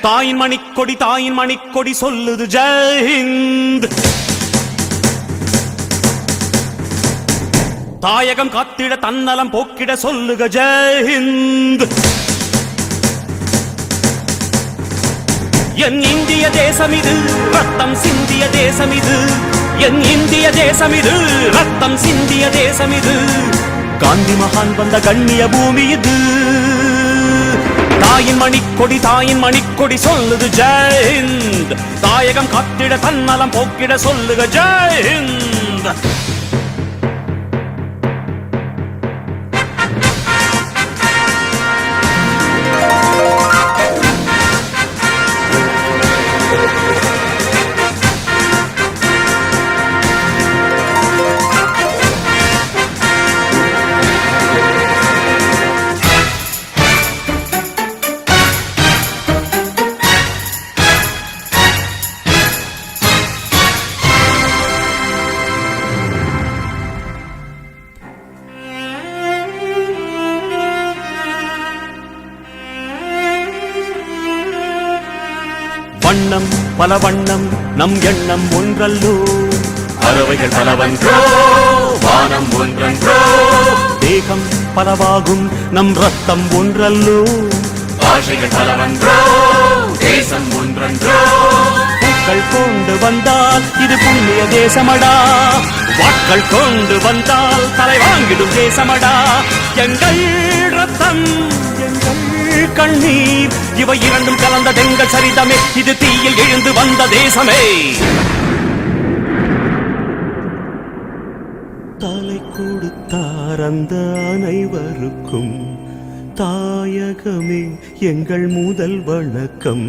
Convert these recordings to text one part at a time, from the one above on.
தாயின் மணிக்கொடி சொல்லுது ஜெய் ஹிந்த். தாயகம் காத்திட தன்னலம் போக்கிட சொல்லுக ஜெய் ஹிந்த். என் இந்திய தேசம் இது ரத்தம் சிந்திய தேசம் இது. என் இந்திய தேசம் இது ரத்தம் சிந்திய தேசம் இது. காந்தி மகான் வந்த கண்ணிய பூமி இது. தாயின் மணிக்கொடி சொல்லுது ஜெய் ஹிந்த். தாயகம் காத்திட தன்னலம் போக்கிட சொல்லுக ஜெய் ஹிந்த். வண்ணம் பல வண்ணம் நம் எண்ணம் ஒன்றல்லோ. பறவைகள் பலவன்றோ வானம் ஒன்றன்றோ. தேகம் பலவாகும் நம் ரத்தம் ஒன்றல்லோ. பாஷைகள் பலவன்றோ தேசம் ஒன்றன்றோ. பூக்கள் கொண்டு வந்தால் இது புண்ணிய தேசமடா. வாட்கள் கொண்டு வந்தால் தலை வாங்கிடும் தேசமடா. எங்கள் ரத்தம் எங்கள் கண்ணீர் இவை இரண்டும் கலந்த எங்கள் சரிதமே. இது தீயில் எழுந்து வந்த தேசமே. தலை கொடுத்தார் அந்த அனைவருக்கும் தாயகமே எங்கள் முதல் வணக்கம்.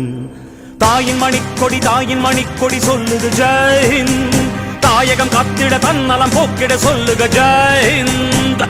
தாயின் மணிக்கொடி சொல்லுது ஜெய் ஹிந்த். தாயகம் காத்திட தன்னலம் போக்கிட சொல்லுக ஜெய் ஹிந்த்.